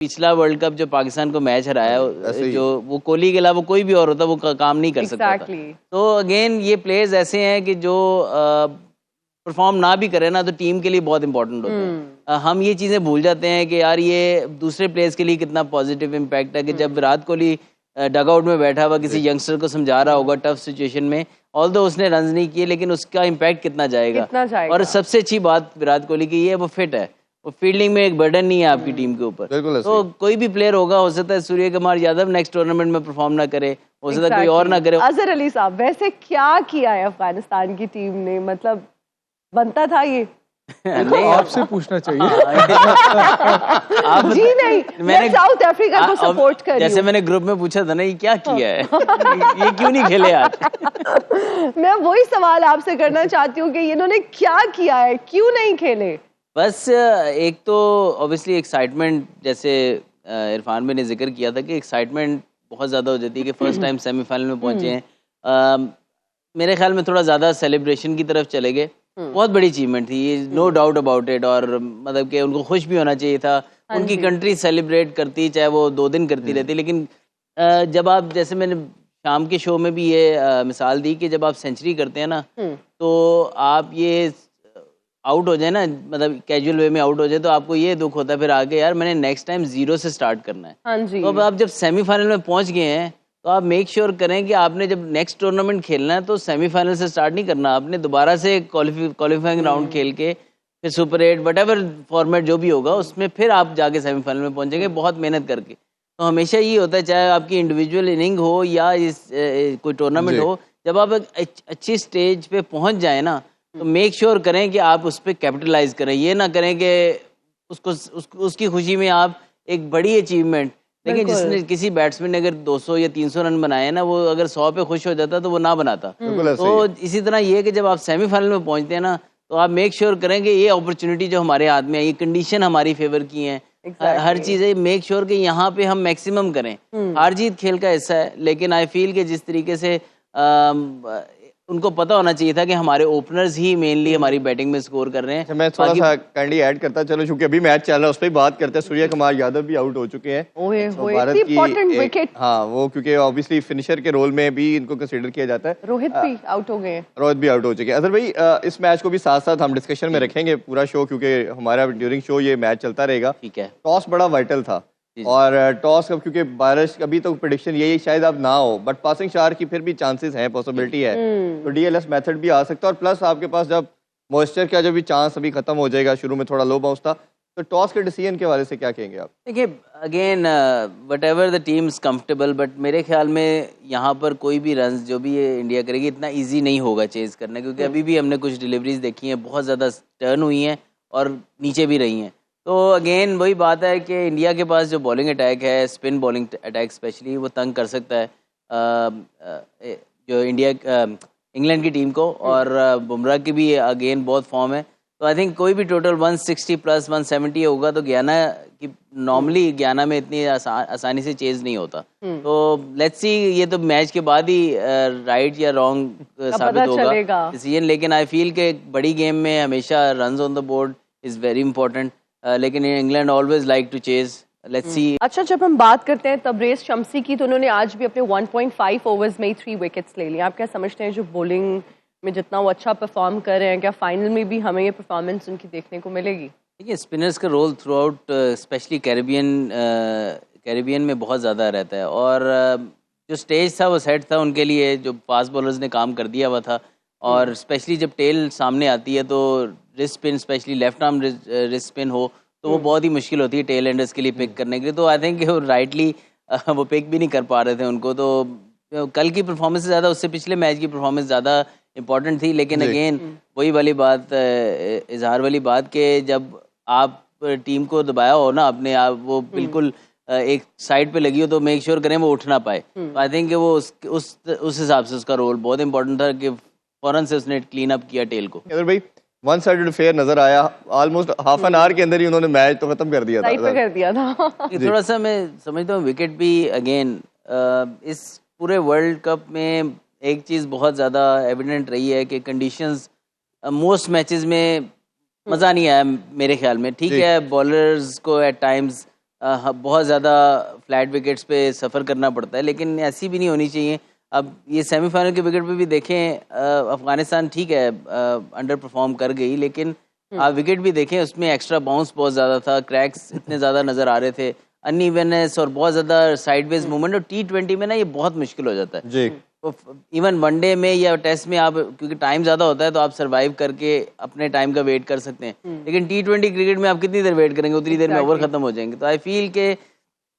पिछला world cup जो पाकिस्तान को मैच हराया, जो वो कोहली के अलावा कोई भी और होता वो काम नहीं कर सकता था। तो अगेन ये प्लेयर्स ऐसे हैं कि जो परफॉर्म ना भी करे ना तो टीम के लिए बहुत इंपॉर्टेंट होते हैं। हम ये चीज़ें भूल जाते हैं कि यार ये दूसरे प्लेयर्स के लिए कितना पॉजिटिव इम्पैक्ट है कि जब विराट कोहली डगआउट में बैठा हुआ किसी यंगस्टर को समझा रहा होगा टफ सिचुएशन में, ऑल्दो उसने रन नहीं किए लेकिन उसका इम्पैक्ट कितना जाएगा। और सबसे अच्छी बात विराट कोहली की ये वो फिट है, वो फील्डिंग में एक बर्डन नहीं है आपकी टीम के ऊपर। तो कोई भी प्लेयर होगा, हो सकता है सूर्य कुमार यादव नेक्स्ट टूर्नामेंट में परफॉर्म ना करे, हो सकता है कोई और ना करे। अजहर अली साहब, वैसे क्या किया है अफगानिस्तान की टीम ने, मतलब बनता था ये? नहीं, आपसे पूछना चाहिए। आप जी नहीं, मैंने साउथ अफ्रीका को सपोर्ट कर, जैसे मैंने ग्रुप में पूछा था ना ये क्या किया है, ये क्यों नहीं खेले आज? मैं वही सवाल आपसे करना चाहती हूँ कि इन्होंने क्या किया है, क्यों नहीं खेले? बस एक तो ऑब्वियसली एक्साइटमेंट, जैसे इरफान भाई ने जिक्र किया था कि एक्साइटमेंट बहुत ज़्यादा हो जाती है कि फर्स्ट टाइम सेमीफाइनल में पहुंचे हैं। मेरे ख्याल में थोड़ा ज़्यादा सेलिब्रेशन की तरफ चले गए। बहुत बड़ी अचीवमेंट थी ये, नो डाउट अबाउट इट, और मतलब कि उनको खुश भी होना चाहिए था। उनकी कंट्री सेलिब्रेट करती, चाहे वो 2 दिन करती रहती, लेकिन जब आप, जैसे मैंने शाम के शो में भी ये मिसाल दी कि जब आप सेंचुरी करते हैं ना तो आप ये आउट हो जाए ना, मतलब कैजुअल वे में आउट हो जाए तो आपको ये दुख होता है फिर आगे, यार मैंने नेक्स्ट टाइम 0 से स्टार्ट करना है। हाँ जी। तो अब आप जब सेमीफाइनल में पहुंच गए हैं तो आप मेक श्योर करें कि आपने जब नेक्स्ट टूर्नामेंट खेलना है तो सेमीफाइनल से स्टार्ट नहीं करना, आपने दोबारा से क्वालिफाइंग राउंड खेल के फिर सुपर 8 वटएवर फॉर्मेट जो भी होगा उसमें फिर आप जाके सेमीफाइनल में पहुंचेंगे बहुत मेहनत करके। तो हमेशा ये होता है, चाहे आपकी इंडिविजुअल इनिंग हो या कोई टूर्नामेंट हो, जब आप एक अच्छी स्टेज पे पहुंच जाए ना तो मेक श्योर करें कि आप उस पर कैपिटलाइज करें। ये ना करें कि उसकी खुशी में आप एक बड़ी अचीवमेंट, लेकिन जिसने किसी बैट्समैन ने अगर 200 या 300 रन बनाए ना, वो अगर 100 पे खुश हो जाता तो वो ना बनाता। तो इसी तरह ये कि जब आप सेमीफाइनल में पहुंचते हैं ना तो आप मेक श्योर करें कि ये अपॉर्चुनिटी जो हमारे हाथ में है, ये कंडीशन हमारी फेवर की है, हर चीज़ है, मेक श्योर कि यहाँ पे हम मैक्सिमम करें। हार जीत खेल का हिस्सा है, लेकिन आई फील कि जिस तरीके से उनको पता होना चाहिए था कि हमारे ओपनर्स ही मेनली हमारी बैटिंग में स्कोर कर रहे हैं। मैं थोड़ा सा काइंडली ऐड करता चलो, क्योंकि अभी मैच चल रहा है उस पर बात करते हैं। सूर्य कुमार यादव भी आउट हो चुके हैं, तो भारत की विकेट, हाँ वो क्योंकि ऑब्वियसली फिनिशर के रोल में भी इनको कंसीडर किया जाता है। रोहित भी आउट हो गए, रोहित भी आउट हो चुके हैं। अजहर भाई, इस मैच को भी साथ साथ हम डिस्कशन में रखेंगे पूरा शो, क्योंकि हमारा ड्यूरिंग शो ये मैच चलता रहेगा। ठीक है। टॉस बड़ा वाइटल था और टॉस का, क्योंकि बारिश अभी तो प्रेडिक्शन यही शायद अब ना हो, बट पासिंग शार की फिर भी चांसेस हैं, पॉसिबिलिटी है, तो डीएलएस मेथड भी आ सकता है। और प्लस आपके पास जब मॉइस्चर का जो भी चांस अभी खत्म हो जाएगा, शुरू में थोड़ा लो बाउंस था, तो टॉस के डिसीजन के हवाले से क्या कहेंगे आप? देखिए again what ever the team is comfortable, but मेरे ख्याल में यहाँ पर कोई भी रन जो भी ये इंडिया करेगी इतना ईजी नहीं होगा चेज करना, क्योंकि अभी भी हमने कुछ डिलीवरीज देखी हैं, बहुत ज़्यादा टर्न हुई हैं और नीचे भी रही हैं। तो अगेन वही बात है कि इंडिया के पास जो बॉलिंग अटैक है, स्पिन बॉलिंग अटैक स्पेशली, वो तंग कर सकता है जो इंग्लैंड की टीम को, और बुमराह की भी अगेन बहुत फॉर्म है। तो आई थिंक कोई भी टोटल 160 प्लस 170 होगा तो गयाना की, नॉर्मली गयाना में इतनी आसानी से चेज नहीं होता। तो लेट्स सी, ये तो मैच के बाद ही राइट या रॉन्ग साबित होगा डिसीजन, लेकिन आई फील के बड़ी गेम में हमेशा runs on the board is very important, लेकिन England always like to chase, let's see. अच्छा, जब हम बात करते हैं तबरेज़ शम्सी की, तो उन्होंने आज भी अपने 1.5 ओवर्स में ही 3 विकेट्स ले लिए। आप क्या समझते हैं, जो बॉलिंग में जितना वो अच्छा परफॉर्म कर रहे हैं, क्या फाइनल में भी हमें ये परफॉर्मेंस उनकी देखने को मिलेगी? देखिए स्पिनर्स का role throughout specially Caribbean में बहुत ज़्यादा रहता है, और जो स्टेज था वो सेट था उनके लिए, जो फास्ट बॉलर्स ने काम कर दिया हुआ था, और स्पेशली जब टेल सामने आती है तो wrist spin, specially left arm wrist spin हो तो वो बहुत ही मुश्किल होती है टेल एंडर्स के लिए पिक करने के लिए। तो आई थिंक वो राइटली वो पिक भी नहीं कर पा रहे थे उनको। तो कल की परफॉर्मेंस से ज़्यादा उससे पिछले मैच की परफॉर्मेंस ज़्यादा इम्पॉर्टेंट थी, लेकिन अगेन वही वाली बात, इजहार वाली बात कि जब आप टीम को दबाया हो ना अपने आप, वो बिल्कुल एक साइड पे लगी हो, तो मेक श्योर करें वो उठ ना पाए। तो आई थिंक वो उस हिसाब से उसका रोल बहुत इंपॉर्टेंट था कि फौरन से उसने क्लीन अप किया टेल को। अगर भाई वन साइडेड फेयर नजर आया, ऑलमोस्ट हाफ एन आवर के अंदर ही उन्होंने मैच तो खत्म कर दिया था। थोड़ा सा मैं समझता हूँ विकेट भी अगेन इस पूरे वर्ल्ड कप में एक चीज़ बहुत ज़्यादा एविडेंट रही है कि कंडीशंस मोस्ट मैचेस में मज़ा नहीं आया मेरे ख्याल में। ठीक है, बॉलर्स को एट टाइम्स बहुत ज़्यादा फ्लैट विकेट्स पे सफ़र करना पड़ता है, लेकिन ऐसी भी नहीं होनी चाहिए। अब ये सेमीफाइनल के विकेट पे भी देखें, अफगानिस्तान ठीक है अंडर परफॉर्म कर गई, लेकिन आप विकेट भी देखें उसमें एक्स्ट्रा बाउंस बहुत ज़्यादा था, क्रैक्स इतने ज़्यादा नज़र आ रहे थे, अनइवननेस और बहुत ज़्यादा साइडवेज मूवमेंट। और T20 में ना ये बहुत मुश्किल हो जाता है। जी इवन वनडे में या टेस्ट में आप, क्योंकि टाइम ज़्यादा होता है तो आप सरवाइव करके अपने टाइम का वेट कर सकते हैं, लेकिन T20 क्रिकेट में आप कितनी देर वेट करेंगे, उतनी देर में ओवर खत्म हो जाएंगे। तो आई फील के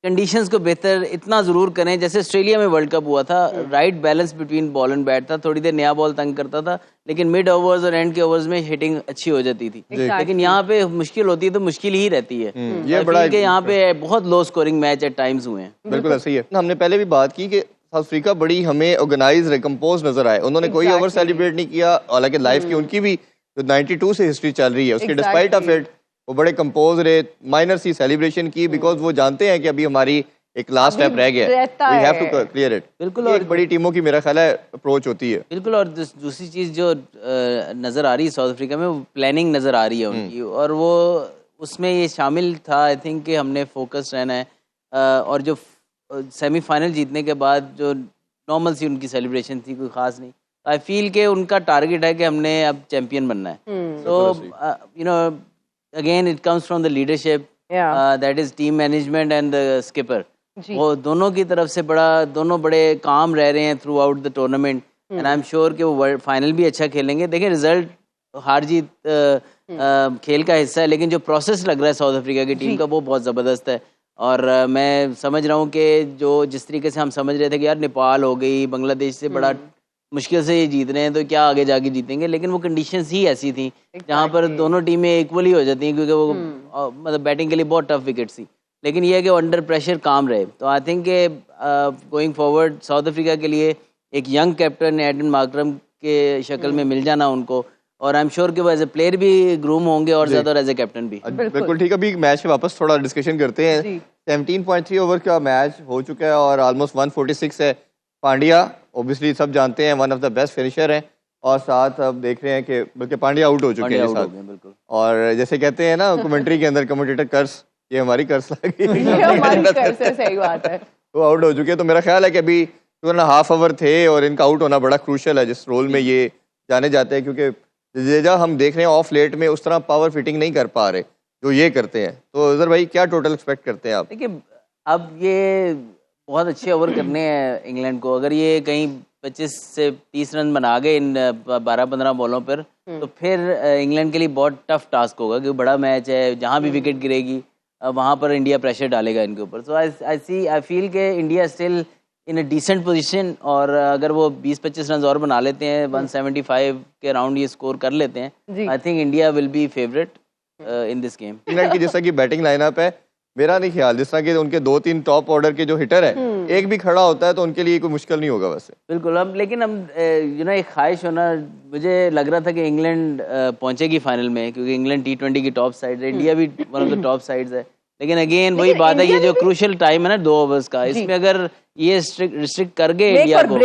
कंडीशंस को बेहतर इतना ज़रूर करें, जैसे ऑस्ट्रेलिया में वर्ल्ड कप हुआ था, right balance between ball and bat था। थोड़ी देर नया बॉल तंग करता था, लेकिन मिड ओवर्स और एंड के ओवर्स में हिटिंग अच्छी हो जाती थी। लेकिन यहाँ पे मुश्किल होती है तो मुश्किल ही रहती है। ये बड़ा यहाँ पे बहुत low scoring match at times हुए हैं। बिल्कुल ऐसे ही है। हमने पहले भी बात की कि साउथ अफ्रीका बड़ी हमें ऑर्गेनाइज कंपोज नजर आए, उन्होंने कोई ओवर सेलिब्रेट नहीं किया, हालांकि लाइफ की उनकी भी जो 92 से हिस्ट्री चल रही है उसके डिस्पाइट ऑफ इट वो बड़े कंपोज रहे, माइनर सी सेलिब्रेशन की, बिकॉज वो जानते हैं कि अभी हमारी एक लास्ट स्टेप रह गया, we have to clear it. बिल्कुल, और एक बड़ी टीमों की मेरा ख्याल है अप्रोच होती है। बिल्कुल। और दूसरी चीज़ जो नज़र आ रही है साउथ अफ्रीका में, वो प्लानिंग नज़र आ रही है उनकी, और वो उसमें ये शामिल था आई थिंक कि हमने फोकस रहना है। और जो सेमीफाइनल जीतने के बाद जो नॉर्मल सी उनकी सेलिब्रेशन थी, कोई ख़ास नहीं। आई फील के उनका टारगेट है कि हमने अब चैंपियन बनना है। तो you know again it comes from the leadership, that is team management and the skipper. वो दोनों की तरफ से दोनों बड़े काम रह रहे हैं through out the tournament, and I am sure कि वो वर्ल्ड फाइनल भी अच्छा खेलेंगे। देखिए रिजल्ट हार जीत खेल का हिस्सा है, लेकिन जो प्रोसेस लग रहा है साउथ अफ्रीका की टीम का वो बहुत ज़बरदस्त है। और मैं समझ रहा हूँ कि जो जिस तरीके से हम समझ रहे थे कि यार नेपाल हो गई, बांग्लादेश से बड़ा मुश्किल से ये जीत रहे हैं तो क्या आगे जाके जीतेंगे, लेकिन वो कंडीशंस ही ऐसी थी जहाँ पर दोनों टीमें इक्वली हो जाती हैं, क्योंकि वो मतलब बैटिंग के लिए बहुत टफ विकेट थी, लेकिन ये है कि अंडर प्रेशर काम रहे। तो I think going forward south Africa के लिए एक यंग कैप्टन एडन मार्करम के शक्ल में मिल जाना उनको, और आई एम श्योर कि वो एज ए प्लेयर भी ग्रूम होंगे और ज़्यादा एज ए कैप्टन भी। बिल्कुल ठीक है। अभी मैच में वापस थोड़ा डिस्कशन करते हैं। 17.3 ओवर का मैच हो चुका है और ऑलमोस्ट 146 है। पांड्या ऑब्वियसली सब जानते हैं one of the best finisher हैं, और साथ अब देख रहे हैं कि बल्कि पांड्या आउट हो चुके हैं बिल्कुल। और जैसे कहते हैं ना कमेंट्री के अंदर कमेंटेटर कर्स, ये हमारी कर्स लगी सही बात है। वो आउट हो चुके हैं। तो मेरा ख्याल है कि अभी 2.5 ओवर थे और इनका आउट होना बड़ा क्रूशल है जिस रोल में ये जाने जाते हैं, क्योंकि जडेजा हम देख रहे हैं ऑफ लेट में उस तरह पावर फिटिंग नहीं कर पा रहे जो ये करते हैं। तो अजहर भाई क्या टोटल एक्सपेक्ट करते हैं आप? देखिए अब ये बहुत अच्छे ओवर करने हैं इंग्लैंड को, अगर ये कहीं 25 से 30 रन बना गए इन 12-15 बॉलों पर, तो फिर इंग्लैंड के लिए बहुत टफ टास्क होगा, क्योंकि बड़ा मैच है, जहाँ भी विकेट गिरेगी वहाँ पर इंडिया प्रेशर डालेगा इनके ऊपर। सो आई फील के India still in a decent position, और अगर वो 20-25 रन और बना लेते हैं, 175 के अराउंड ये स्कोर कर लेते हैं, I think India will be favourite in this game. England की जैसा कि बैटिंग लाइनअप है, मेरा नहीं ख्याल जिस तरह के उनके 2-3 टॉप ऑर्डर के जो हिटर है, एक भी खड़ा होता है तो उनके लिए कोई मुश्किल नहीं होगा वैसे। बिल्कुल। अब लेकिन हम यू नो एक ख्वाहिश होना, मुझे लग रहा था कि इंग्लैंड पहुंचेगी फाइनल में, क्योंकि इंग्लैंड T20 की टॉप साइड है, इंडिया भी one of the top sides है, लेकिन अगेन वही बात है, ये जो क्रूशियल टाइम है ना 2 ओवर्स का, इसमें अगर ये रिस्ट्रिक्ट कर गए इंडिया को,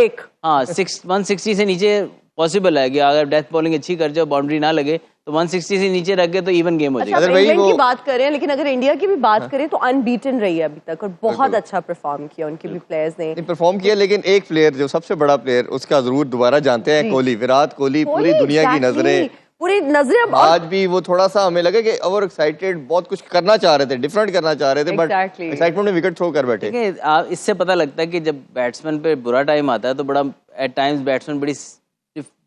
हाँ 160 से नीचे पॉसिबल है कि अगर डेथ बॉलिंग अच्छी कर जाओ, बाउंड्री ना लगे, तो 160 से नीचे रख गए तो इवन गेम हो जाएगा। अच्छा, इंग्लैंड की बात करें, लेकिन अगर इंडिया की भी बात करें तो अनबीटन रही है अभी तक और बहुत अच्छा परफॉर्म किया उनके भी प्लेयर्स ने परफॉर्म किया। लेकिन एक प्लेयर जो सबसे बड़ा प्लेयर उसका जरूर दोबारा जानते हैं, कोहली, विराट कोहली। पूरी दुनिया की नजरें, पूरी नजरें आज भी वो थोड़ा सा हमें लगे कि ओवर एक्साइटेड, बहुत कुछ करना चाह रहे थे, डिफरेंट करना चाह रहे थे, बट एक्साइटमेंट में विकेट थ्रो कर बैठे। इससे पता लगता है कि जब बैट्समैन पे बुरा टाइम आता है तो बड़ा एट टाइम्स बैट्समैन बड़ी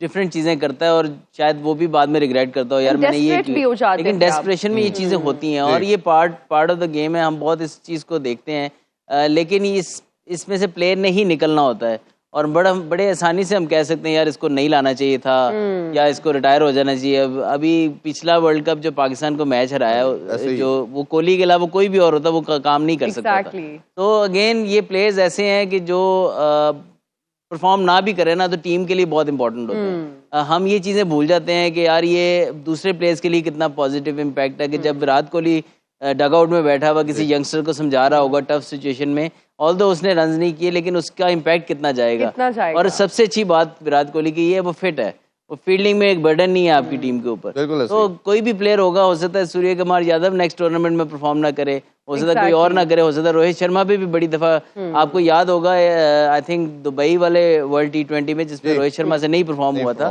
डिफरेंट चीजें करता है, और शायद वो भी बाद में रिग्रेट करता हो, यार मैंने ये, लेकिन डेस्परेशन में ये चीजें होती हैं, और ये पार्ट ऑफ द गेम है, हम बहुत इस चीज को देखते हैं, लेकिन इसमें से प्लेयर ने ही निकलना होता है, और बड़े आसानी से हम कह सकते हैं यार इसको नहीं लाना चाहिए था, या इसको रिटायर हो जाना चाहिए। अभी पिछला वर्ल्ड कप जो पाकिस्तान को मैच हराया, जो वो कोहली के अलावा कोई भी और होता वो काम नहीं कर सकता था। तो अगेन ये प्लेयर्स ऐसे हैं कि जो परफॉर्म ना भी करे ना तो टीम के लिए बहुत इंपॉर्टेंट होते हैं। हम ये चीज़ें भूल जाते हैं कि यार ये दूसरे प्लेयर्स के लिए कितना पॉजिटिव इम्पैक्ट है, कि जब विराट कोहली डगआउट में बैठा हुआ किसी यंगस्टर को समझा रहा होगा टफ सिचुएशन में, ऑल्दो उसने रन नहीं किए, लेकिन उसका इम्पैक्ट कितना जाएगा। और सबसे अच्छी बात विराट कोहली की ये वो फिट है, वो फील्डिंग में एक बर्डन नहीं है आपकी टीम के ऊपर। बिल्कुल तो कोई भी प्लेयर होगा, हो सकता है सूर्य कुमार यादव नेक्स्ट टूर्नामेंट में परफॉर्म ना करे, हो सकता है कोई और ना करे, हो सकता है रोहित शर्मा भी बड़ी दफा आपको याद होगा आई थिंक दुबई वाले वर्ल्ड T20 में जिसमें रोहित शर्मा से नहीं परफॉर्म हुआ था,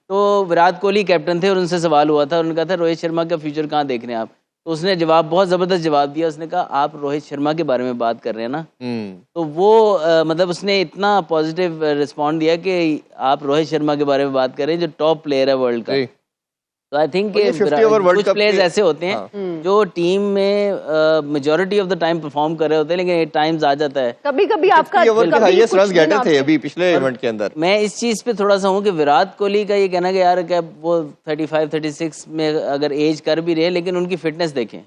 तो विराट कोहली कैप्टन थे और उनसे सवाल हुआ था, उन्होंने कहा था रोहित शर्मा का फ्यूचर कहाँ देख रहे हैं आप? तो उसने जवाब बहुत जबरदस्त जवाब दिया, उसने कहा आप रोहित शर्मा के बारे में बात कर रहे हैं ना। तो वो मतलब उसने इतना पॉजिटिव रिस्पॉन्ड दिया कि आप रोहित शर्मा के बारे में बात कर रहे हैं जो टॉप प्लेयर है वर्ल्ड का। तो आई थिंक कुछ प्लेयर्स ऐसे होते हैं जो टीम में majority of the time perform कर रहे होते हैं, लेकिन एट टाइम्स आ जाता है कभी कभी आपका हाईएस्ट रन गेटर थे अभी पिछले इवेंट के अंदर। मैं इस चीज पे थोड़ा सा हूँ कि विराट कोहली का ये कहना कि यार क्या वो 35-36 में अगर एज कर भी रहे, लेकिन उनकी फिटनेस देखें,